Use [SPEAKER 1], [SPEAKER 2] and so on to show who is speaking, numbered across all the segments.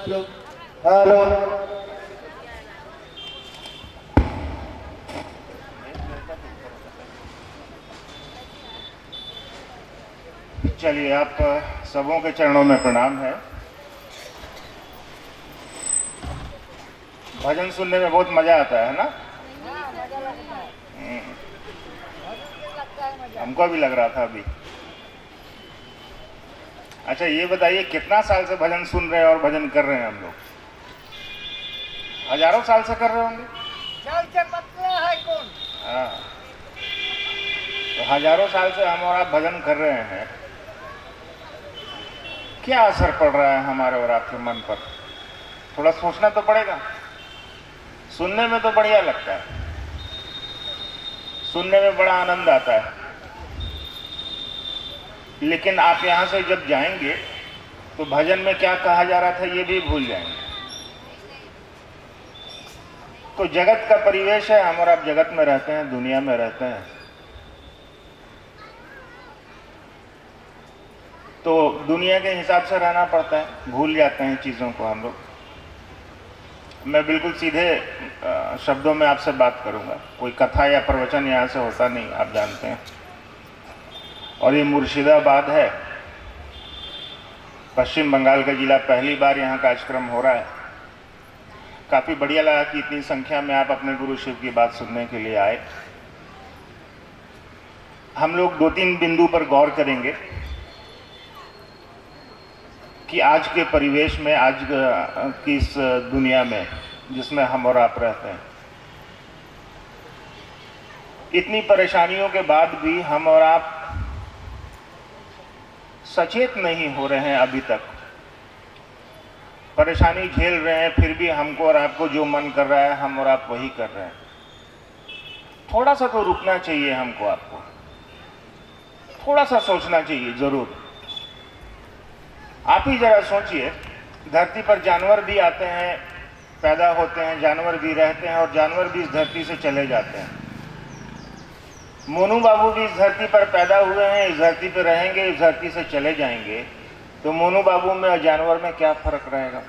[SPEAKER 1] Hello hello.
[SPEAKER 2] चलिए, आप सबों के चरणों में प्रणाम है। भजन सुनने में बहुत मजा आता है ना? हमको भी लग रहा था अभी। अच्छा, ये बताइए कितना साल से भजन सुन रहे हैं और भजन कर रहे हैं हम लोग? हजारों साल से कर रहे होंगे। हाँ, तो हजारों साल से हम और आप भजन कर रहे हैं। क्या असर पड़ रहा है हमारे और आपके मन पर? थोड़ा सोचना तो पड़ेगा। सुनने में तो बढ़िया लगता है, सुनने में बड़ा आनंद आता है, लेकिन आप यहाँ से जब जाएंगे तो भजन में क्या कहा जा रहा था ये भी भूल जाएंगे। तो जगत का परिवेश है, हम और आप जगत में रहते हैं, दुनिया में रहते हैं, तो दुनिया के हिसाब से रहना पड़ता है, भूल जाते हैं चीज़ों को हम लोग। मैं बिल्कुल सीधे शब्दों में आपसे बात करूंगा, कोई कथा या प्रवचन यहाँ से होता नहीं, आप जानते हैं। और ये मुर्शिदाबाद है, पश्चिम बंगाल का जिला। पहली बार यहाँ कार्यक्रम हो रहा है। काफ़ी बढ़िया लगा कि इतनी संख्या में आप अपने गुरु शिव की बात सुनने के लिए आए। हम लोग 2-3 बिंदु पर गौर करेंगे कि आज के परिवेश में, आज की इस दुनिया में जिसमें हम और आप रहते हैं, इतनी परेशानियों के बाद भी हम और आप सचेत नहीं हो रहे हैं अभी तक। परेशानी झेल रहे हैं, फिर भी हमको और आपको जो मन कर रहा है हम और आप वही कर रहे हैं। थोड़ा सा तो रुकना चाहिए हमको, आपको थोड़ा सा सोचना चाहिए जरूर। आप ही जरा सोचिए, धरती पर जानवर भी आते हैं, पैदा होते हैं, जानवर भी रहते हैं, और जानवर भी इस धरती से चले जाते हैं। मोनू बाबू भी इस धरती पर पैदा हुए हैं, इस धरती पर रहेंगे, इस धरती से चले जाएंगे। तो मोनू बाबू में और जानवर में क्या फर्क रहेगा?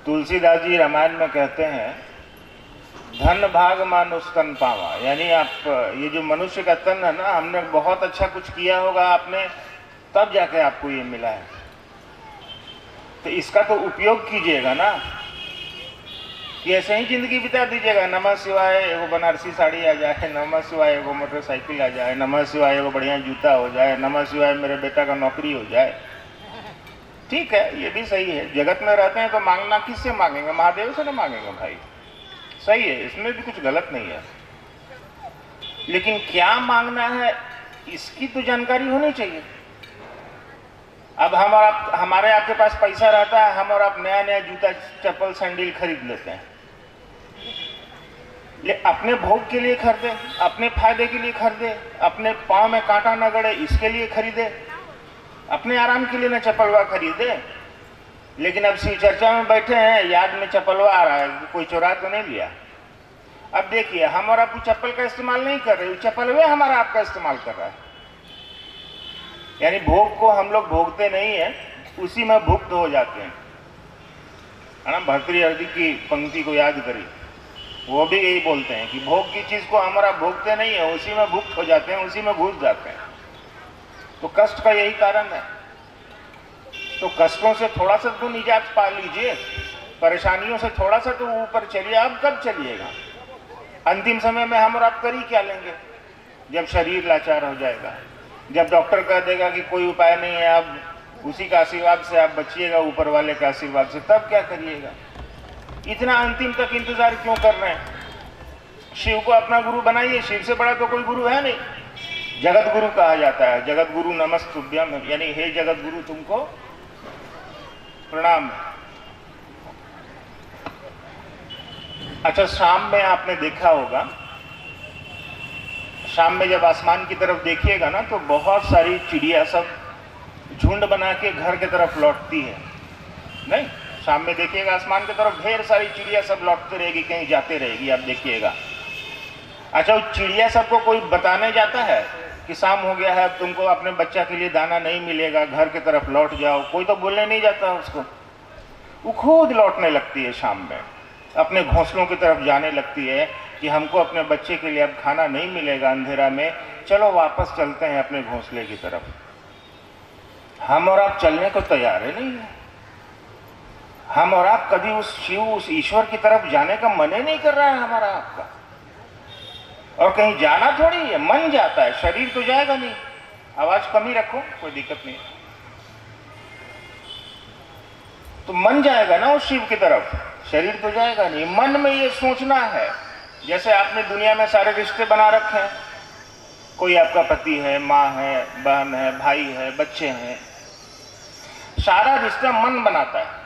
[SPEAKER 2] तुलसीदास जी रामायण में कहते हैं, धन भाग मानुष तन पावा। यानी आप ये जो मनुष्य का तन है ना, हमने बहुत अच्छा कुछ किया होगा आपने, तब जाके आपको ये मिला है। तो इसका तो उपयोग कीजिएगा ना, कि ऐसे ही जिंदगी बिता दीजिएगा। नमः शिवाय एगो बनारसी साड़ी आ जाए, नमः शिवाय एगो मोटरसाइकिल आ जाए, नमः शिवाय एगो बढ़िया जूता हो जाए, नमः शिवाय मेरे बेटा का नौकरी हो जाए। ठीक है, ये भी सही है। जगत में रहते हैं तो मांगना किससे मांगेंगे? महादेव से ना मांगेंगे भाई। सही है, इसमें भी कुछ गलत नहीं है, लेकिन क्या मांगना है इसकी तो जानकारी होनी चाहिए। अब हमारे आपके पास पैसा रहता है, हम और आप नया नया जूता चप्पल सैंडल खरीद लेते हैं। अपने भोग के लिए खरीदे, अपने फायदे के लिए खरीदे, अपने पाँव में कांटा न गड़े इसके लिए खरीदे, अपने आराम के लिए न चप्पलवा खरीदे। लेकिन अब शिव चर्चा में बैठे हैं, याद में चप्पलवा आ रहा है, कोई चुरा तो नहीं लिया। अब देखिए, हम और आप चप्पल का इस्तेमाल नहीं कर रहे, चप्पलवे हमारा आपका इस्तेमाल कर रहा है। यानी भोग को हम लोग भोगते नहीं है, उसी में भुक्त हो जाते हैं, है ना। भर्तृहरि की पंक्ति को याद करिए, वो भी यही बोलते हैं कि भोग की चीज को हमारा भोगते नहीं है, उसी में भुक्त हो जाते हैं, उसी में घुस जाते हैं। तो कष्ट का यही कारण है। तो कष्टों से थोड़ा सा तो निजात पा लीजिए, परेशानियों से थोड़ा सा तो ऊपर चलिए। आप कब चलिएगा? अंतिम समय में हम और आप कर ही क्या लेंगे? जब शरीर लाचार हो जाएगा, जब डॉक्टर कह देगा कि कोई उपाय नहीं है, अब उसी का आशीर्वाद से आप बचिएगा, ऊपर वाले के आशीर्वाद से, तब क्या करिएगा? इतना अंतिम तक इंतजार क्यों कर रहे हैं? शिव को अपना गुरु बनाइए, शिव से बड़ा तो कोई गुरु है नहीं। जगत गुरु कहा जाता है, जगत गुरु नमस्तुभ्यम, यानी हे जगत गुरु तुमको प्रणाम। अच्छा, शाम में आपने देखा होगा, शाम में जब आसमान की तरफ देखिएगा ना, तो बहुत सारी चिड़िया सब झुंड बना के घर की तरफ लौटती है। नहीं, शाम में देखिएगा आसमान की तरफ ढेर सारी चिड़िया सब लौटती रहेगी, कहीं जाते रहेगी, आप देखिएगा। अच्छा, उस चिड़िया सबको कोई बताने जाता है कि शाम हो गया है, अब तुमको अपने बच्चा के लिए दाना नहीं मिलेगा, घर की तरफ लौट जाओ? कोई तो बोलने नहीं जाता उसको। वो खुद लौटने लगती है शाम में, अपने घोंसलों की तरफ जाने लगती है कि हमको अपने बच्चे के लिए अब खाना नहीं मिलेगा अंधेरा में, चलो वापस चलते हैं अपने घोंसले की तरफ। हम और आप चलने को तैयार है नहीं है। हम और आप कभी उस शिव, उस ईश्वर की तरफ जाने का मन ही नहीं कर रहा है हमारा आपका। और कहीं जाना थोड़ी है, मन जाता है, शरीर तो जाएगा नहीं। आवाज कम ही रखो, कोई दिक्कत नहीं। तो मन जाएगा ना उस शिव की तरफ, शरीर तो जाएगा नहीं। मन में ये सोचना है, जैसे आपने दुनिया में सारे रिश्ते बना रखे हैं, कोई आपका पति है, माँ है, बहन है, भाई है, बच्चे हैं, सारा रिश्ता मन बनाता है।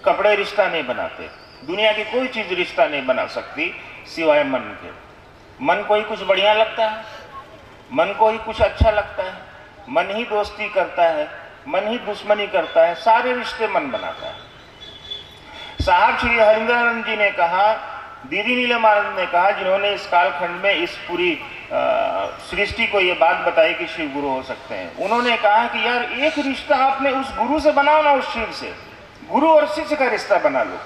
[SPEAKER 2] कपड़े रिश्ता नहीं बनाते, दुनिया की कोई चीज रिश्ता नहीं बना सकती सिवाय मन के। मन को ही कुछ बढ़िया लगता है, मन को ही कुछ अच्छा लगता है, मन ही दोस्ती करता है, मन ही दुश्मनी करता है, सारे रिश्ते मन बनाता है। साहब श्री हरिंद्रानंद जी ने कहा, दीदी नीलमानंद ने कहा, जिन्होंने इस कालखंड में इस पूरी सृष्टि को ये बात बताई कि शिव गुरु हो सकते हैं, उन्होंने कहा कि यार एक रिश्ता आपने उस गुरु से बनाओ ना, उस शिव से। गुरु और शिष्य का रिश्ता बना लो।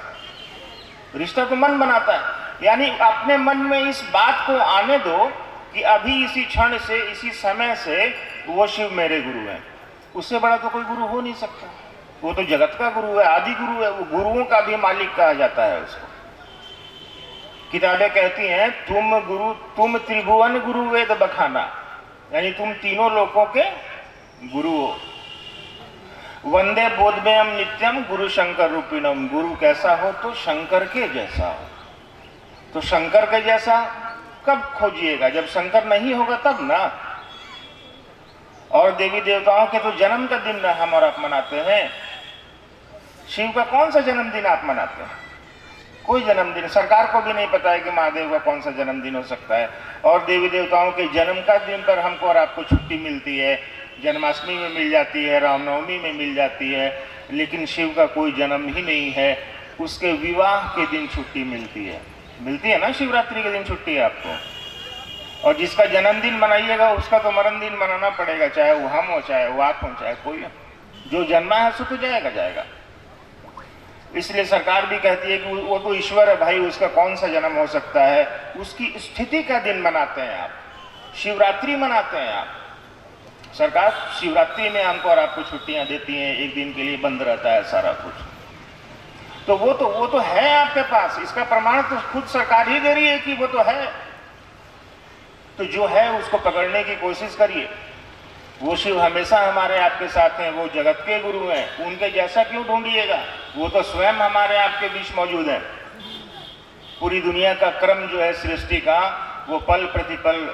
[SPEAKER 2] रिश्ता तो मन बनाता है, यानी अपने मन में इस बात को आने दो कि अभी इसी क्षण से, इसी समय से वो शिव मेरे गुरु हैं। उससे बड़ा तो कोई गुरु हो नहीं सकता। वो तो जगत का गुरु है, आदि गुरु है, वो गुरुओं का भी मालिक कहा जाता है उसको। किताबें कहती हैं तुम गुरु, तुम त्रिभुवन गुरु वेद बखाना, यानी तुम तीनों लोकों के गुरु हो। वंदे बोधमेयम नित्यम गुरु शंकर रूपिणम, गुरु कैसा हो तो शंकर के जैसा हो। तो शंकर के जैसा कब खोजिएगा, जब शंकर नहीं होगा तब ना। और देवी देवताओं के तो जन्म का दिन हम और आप मनाते हैं। शिव का कौन सा जन्मदिन आप मनाते हैं? कोई जन्मदिन, सरकार को भी नहीं पता है कि महादेव का कौन सा जन्मदिन हो सकता है। और देवी देवताओं के जन्म का दिन पर हमको और आपको छुट्टी मिलती है, जन्माष्टमी में मिल जाती है, रामनवमी में मिल जाती है, लेकिन शिव का कोई जन्म ही नहीं है। उसके विवाह के दिन छुट्टी मिलती है ना, शिवरात्रि के दिन छुट्टी है आपको। और जिसका जन्मदिन मनाइएगा उसका तो मरण दिन मनाना पड़ेगा, चाहे वो हम हो, चाहे वो आप हो, चाहे कोई हो। जो जन्मा है सो तो जाएगा। इसलिए सरकार भी कहती है कि वो तो ईश्वर है भाई, उसका कौन सा जन्म हो सकता है। उसकी स्थिति का दिन मनाते हैं आप, शिवरात्रि मनाते हैं आप। सरकार शिवरात्रि में हमको और आपको छुट्टियां देती हैं, एक दिन के लिए बंद रहता है सारा कुछ। तो वो तो है आपके पास, इसका प्रमाण तो खुद सरकार ही दे रही है कि वो तो है। तो जो है उसको पकड़ने की कोशिश करिए। वो शिव हमेशा हमारे आपके साथ हैं, वो जगत के गुरु हैं, उनके जैसा क्यों ढूंढिएगा? वो तो स्वयं हमारे आपके बीच मौजूद हैं। पूरी दुनिया का क्रम जो है सृष्टि का, वो पल प्रतिपल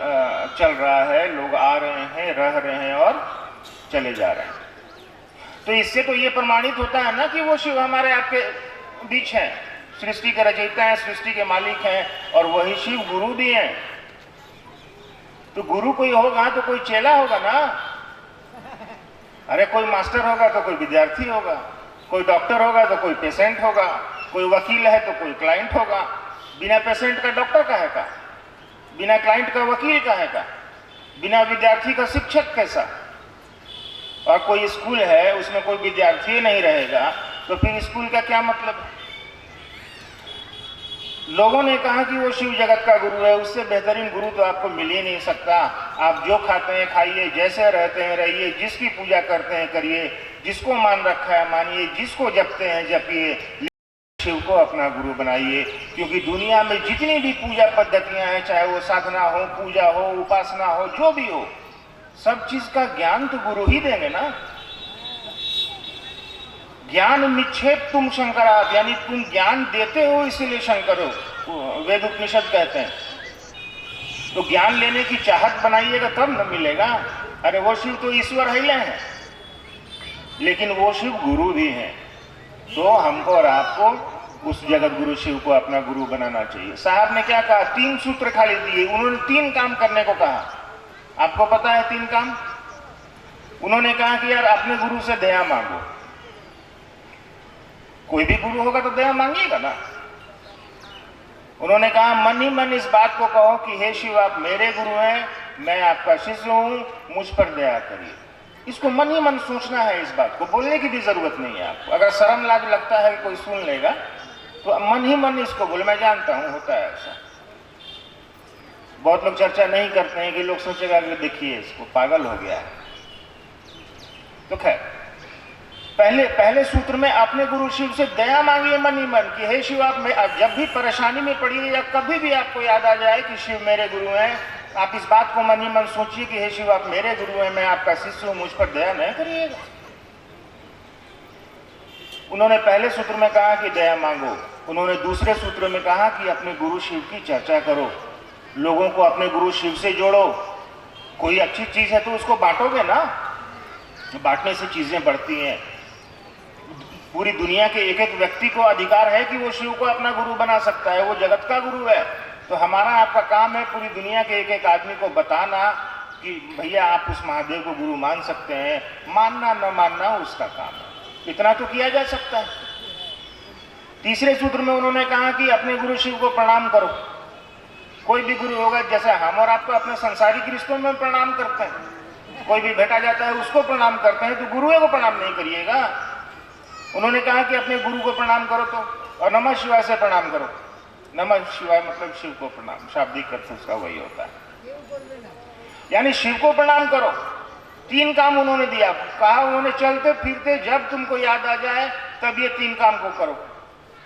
[SPEAKER 2] चल रहा है। लोग आ रहे हैं, रह रहे हैं और चले जा रहे हैं। तो इससे तो ये प्रमाणित होता है ना कि वो शिव हमारे आपके बीच हैं, सृष्टि के रचयिता हैं, सृष्टि के मालिक हैं, और वही शिव गुरु भी हैं। तो गुरु कोई होगा तो कोई चेला होगा ना। अरे कोई मास्टर होगा तो कोई विद्यार्थी होगा, कोई डॉक्टर होगा तो कोई पेशेंट होगा, कोई वकील है तो कोई क्लाइंट होगा। बिना पेशेंट का डॉक्टर का है का, बिना क्लाइंट का वकील का है का, बिना विद्यार्थी का शिक्षक कैसा? और कोई स्कूल है उसमें कोई विद्यार्थी नहीं रहेगा तो फिर स्कूल का क्या मतलब? लोगों ने कहा कि वो शिव जगत का गुरु है, उससे बेहतरीन गुरु तो आपको मिल ही नहीं सकता। आप जो खाते हैं खाइए, जैसे रहते हैं रहिए, जिसकी पूजा करते हैं करिए, जिसको मान रखा है मानिए, जिसको जपते हैं जपिए, शिव को अपना गुरु बनाइए। क्योंकि दुनिया में जितनी भी पूजा पद्धतियां हैं, चाहे वो साधना हो, पूजा हो, उपासना हो, जो भी हो, सब चीज का ज्ञान तो गुरु ही देंगे ना। ज्ञान निक्षेप तुम शंकरात, यानी तुम ज्ञान देते हो इसीलिए शंकर हो, वेद उपनिषद कहते हैं। तो ज्ञान लेने की चाहत बनाइएगा तब न मिलेगा। अरे वो शिव तो ईश्वर ही हैं, लेकिन वो शिव गुरु भी हैं। तो हमको और आपको उस जगत गुरु शिव को अपना गुरु बनाना चाहिए। साहब ने क्या कहा? 3 सूत्र खाली दिए, उन्होंने 3 काम करने को कहा। आपको पता है 3 काम? उन्होंने कहा कि यार अपने गुरु से दया मांगो। कोई भी गुरु होगा तो दया मांगिएगा ना। उन्होंने कहा मन ही मन इस बात को कहो कि हे शिव आप मेरे गुरु हैं, मैं आपका शिष्य हूं, मुझ पर दया करिए। इसको मन ही मन सोचना है, इस बात को बोलने की भी जरूरत नहीं है आपको। अगर शर्म लाज लगता है कि कोई सुन लेगा तो मन ही मन इसको बोले। मैं जानता हूं होता है ऐसा। बहुत लोग चर्चा नहीं करते हैं कि लोग सोचेगा कि देखिए इसको पागल हो गया है। तो खैर, पहले सूत्र में आपने गुरु शिव से दया मांगी मन ही मन कि हे शिव, आप जब भी परेशानी में पड़िए या कभी भी आपको याद आ जाए कि शिव मेरे गुरु हैं, आप इस बात को मन ही मन सोचिए कि हे शिव आप मेरे गुरु हैं, मैं आपका शिष्य हूं, मुझ पर दया नहीं करिएगा। उन्होंने पहले सूत्र में कहा कि दया मांगो, उन्होंने दूसरे सूत्र में कहा कि अपने गुरु शिव की चर्चा करो, लोगों को अपने गुरु शिव से जोड़ो। कोई अच्छी चीज है तो उसको बांटोगे ना, बांटने से चीजें बढ़ती हैं। पूरी दुनिया के एक एक व्यक्ति को अधिकार है कि वो शिव को अपना गुरु बना सकता है, वो जगत का गुरु है। तो हमारा आपका काम है पूरी दुनिया के एक एक आदमी को बताना कि भैया आप उस महादेव को गुरु मान सकते हैं, मानना न मानना उसका काम है, इतना तो किया जा सकता है। तीसरे सूत्र में उन्होंने कहा कि अपने गुरु शिव को प्रणाम करो। कोई भी गुरु होगा, जैसे हम और आप तो अपने संसारिक रिश्तों में प्रणाम करते हैं, कोई भी भेटा जाता है उसको प्रणाम करते हैं, तो गुरुओं को प्रणाम नहीं करिएगा। उन्होंने कहा कि अपने गुरु को प्रणाम करो तो, और नमः शिवाय से प्रणाम करो। नमः शिवाय मतलब शिव को प्रणाम, शाब्दिक अर्थ उसका वही होता है, यानी शिव को प्रणाम करो। 3 काम उन्होंने दिया, कहा उन्होंने चलते फिरते जब तुमको याद आ जाए तब ये 3 काम को करो।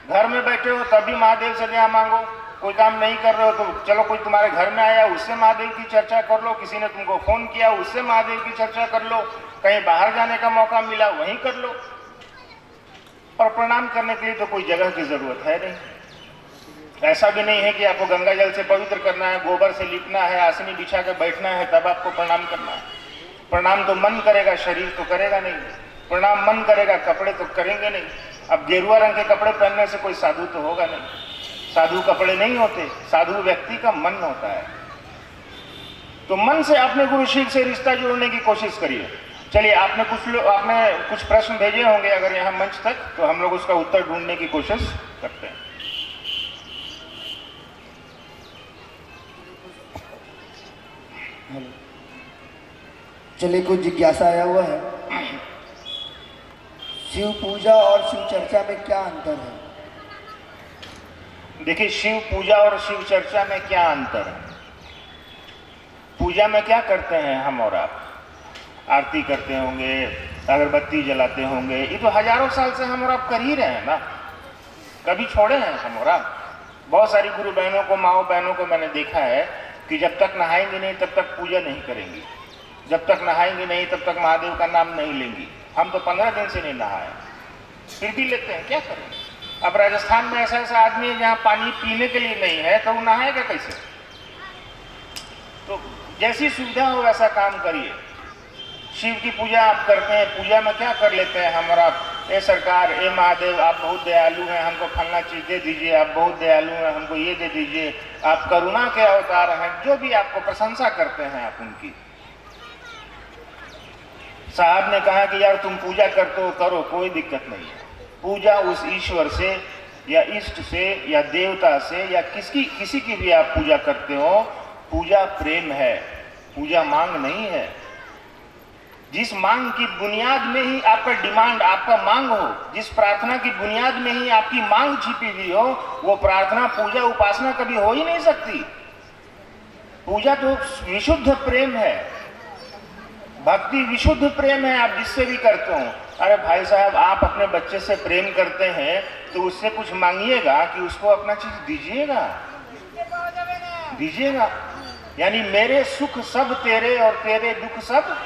[SPEAKER 2] घर में बैठे हो तब भी महादेव से दया मांगो, कोई काम नहीं कर रहे हो तो चलो कोई तुम्हारे घर में आया उससे महादेव की चर्चा कर लो, किसी ने तुमको फोन किया उससे महादेव की चर्चा कर लो, कहीं बाहर जाने का मौका मिला वहीं कर लो। और प्रणाम करने के लिए तो कोई जगह की जरूरत है नहीं। ऐसा भी नहीं है कि आपको गंगा जल से पवित्र करना है, गोबर से लिपना है, आसनी बिछा के बैठना है तब आपको प्रणाम करना है। प्रणाम तो मन करेगा, शरीर तो करेगा नहीं। प्रणाम मन करेगा, कपड़े तो करेंगे नहीं। अब गेरुआ रंग के कपड़े पहनने से कोई साधु तो होगा नहीं, साधु कपड़े नहीं होते, साधु व्यक्ति का मन होता है। तो मन से अपने गुरु शिव से रिश्ता जोड़ने की कोशिश करिए। चलिए, आपने कुछ प्रश्न भेजे होंगे अगर यहाँ मंच तक, तो हम लोग उसका उत्तर ढूंढने की कोशिश करते हैं।
[SPEAKER 1] चलिए, कुछ जिज्ञासा आया हुआ है। शिव पूजा और शिव चर्चा में क्या अंतर है?
[SPEAKER 2] देखिए, शिव पूजा और शिव चर्चा में क्या अंतर है। पूजा में क्या करते हैं हम और आप? आरती करते होंगे, अगरबत्ती जलाते होंगे, ये तो हजारों साल से हम और आप कर ही रहे हैं ना, कभी छोड़े हैं हम और आप? बहुत सारी गुरु बहनों को, माओ बहनों को मैंने देखा है कि जब तक नहाएंगी नहीं तब तक पूजा नहीं करेंगी, जब तक नहाएंगी नहीं तब तक महादेव का नाम नहीं लेंगी। हम तो 15 दिन से नहीं नहाए, फिर भी लेते हैं, क्या करें। अब राजस्थान में ऐसा ऐसा आदमी है जहाँ पानी पीने के लिए नहीं है, तो वो नहाएगा कैसे? तो जैसी सुविधा हो वैसा काम करिए। शिव की पूजा आप करते हैं, पूजा में क्या कर लेते हैं हम और आप? ए सरकार, ए महादेव, आप बहुत दयालु हैं, हमको फलना चीज दे दीजिए, आप बहुत दयालु हैं, हमको ये दे दीजिए, आप करुणा के अवतार हैं, जो भी आपको प्रशंसा करते हैं आप उनकी। साहब ने कहा कि यार तुम पूजा करते हो, करो, कोई दिक्कत नहीं है। पूजा उस ईश्वर से या इष्ट से या देवता से या किसी की भी आप पूजा करते हो, पूजा प्रेम है, पूजा मांग नहीं है। जिस मांग की बुनियाद में ही आपका डिमांड, आपका मांग हो, जिस प्रार्थना की बुनियाद में ही आपकी मांग छिपी हुई हो, वो प्रार्थना, पूजा, उपासना कभी हो ही नहीं सकती। पूजा तो विशुद्ध प्रेम है, भक्ति विशुद्ध प्रेम है, आप जिससे भी करते हो। अरे भाई साहब, आप अपने बच्चे से प्रेम करते हैं तो उससे कुछ मांगिएगा कि उसको अपना चीज दीजिएगा। यानी मेरे सुख सब तेरे और तेरे दुख सब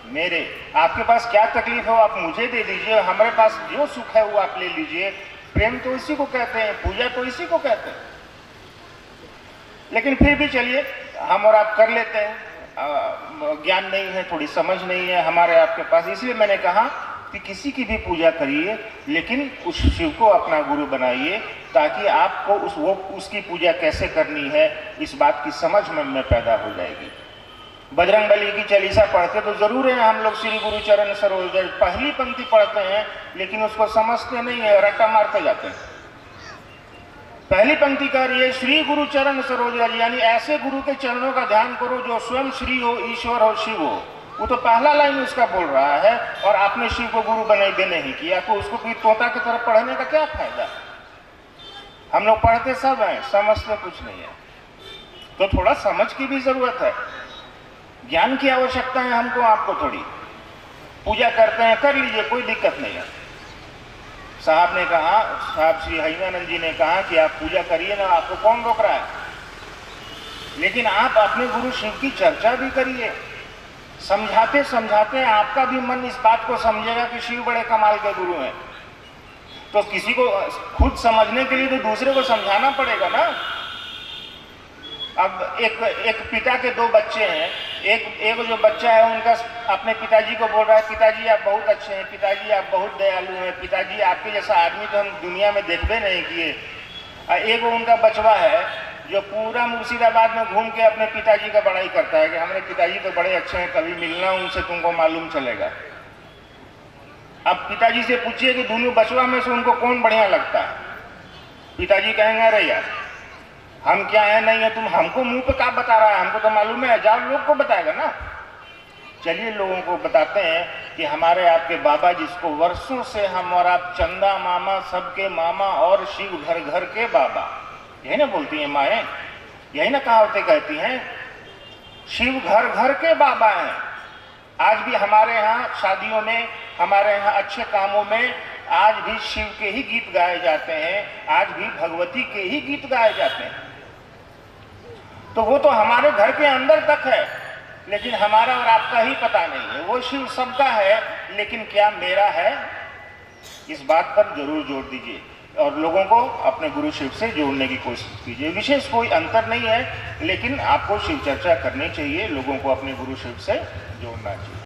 [SPEAKER 2] मेरे। आपके पास क्या तकलीफ हो आप मुझे दे दीजिए, हमारे पास जो सुख है वो आप ले लीजिए। प्रेम तो इसी को कहते हैं, पूजा तो इसी को कहते हैं। लेकिन फिर भी चलिए, हम और आप कर लेते हैं, ज्ञान नहीं है, थोड़ी समझ नहीं है हमारे आपके पास, इसलिए मैंने कहा कि किसी की भी पूजा करिए लेकिन उस शिव को अपना गुरु बनाइए, ताकि आपको उसकी पूजा कैसे करनी है इस बात की समझ मन में पैदा हो जाएगी। बजरंगबली की चालीसा पढ़ते तो जरूर है हम लोग, श्री गुरु चरण सरोज, पहली पंक्ति पढ़ते हैं लेकिन उसको समझते नहीं है, रट्टा मारते जाते हैं। पहली पंक्ति कह रही है श्री गुरु चरण सरोज रज, यानी ऐसे गुरु के चरणों का ध्यान करो जो स्वयं श्री हो, ईश्वर हो, शिव हो। वो तो पहला लाइन उसका बोल रहा है और आपने शिव को गुरु बनाई नहीं किया, तो उसको कोई तोता की तरफ पढ़ने का क्या फायदा। हम लोग पढ़ते सब हैं, समझते कुछ नहीं है। तो थोड़ा समझ की भी जरूरत है, ज्ञान की आवश्यकता है हमको आपको थोड़ी। पूजा करते हैं, कर लीजिए, कोई दिक्कत नहीं है। साहब ने कहा, साहब श्री हरिमानंद जी ने कहा कि आप पूजा करिए ना, आपको कौन रोक रहा है, लेकिन आप अपने गुरु शिव की चर्चा भी करिए। समझाते समझाते आपका भी मन इस बात को समझेगा कि शिव बड़े कमाल के गुरु हैं। तो किसी को खुद समझने के लिए तो दूसरे को समझाना पड़ेगा ना। अब एक पिता के दो बच्चे हैं, एक जो बच्चा है उनका अपने पिताजी को बोल रहा है, पिताजी आप बहुत अच्छे हैं, पिताजी आप बहुत दयालु हैं, पिताजी आपके जैसा आदमी तो हम दुनिया में देखते नहीं किए। एक उनका बचवा है जो पूरा मुर्शिदाबाद में घूम के अपने पिताजी का बड़ाई करता है कि हमारे पिताजी तो बड़े अच्छे हैं, कभी मिलना उनसे तुमको मालूम चलेगा। अब पिताजी से पूछिए कि दोनों बचवा में से उनको कौन बढ़िया लगता है। पिताजी कहेंगे अरे यार हम क्या है नहीं है, तुम हमको मुंह पे क्या बता रहा है, हमको तो मालूम है, जाओ लोग को बताएगा ना। चलिए लोगों को बताते हैं कि हमारे आपके बाबा जिसको वर्षों से हम और आप चंदा मामा सबके मामा और शिव घर घर के बाबा, यही ना बोलती हैं माएँ, यही ना कहावतें कहती हैं, शिव घर घर के बाबा हैं। आज भी हमारे यहाँ शादियों में, हमारे यहाँ अच्छे कामों में आज भी शिव के ही गीत गाए जाते हैं, आज भी भगवती के ही गीत गाए जाते हैं। तो वो तो हमारे घर के अंदर तक है, लेकिन हमारा और आपका ही पता नहीं है। वो शिव सबका है, लेकिन क्या मेरा है, इस बात पर जरूर जोर दीजिए और लोगों को अपने गुरु शिव से जोड़ने की कोशिश कीजिए। विशेष कोई अंतर नहीं है, लेकिन आपको शिव चर्चा करनी चाहिए, लोगों को अपने गुरु शिव से जोड़ना चाहिए।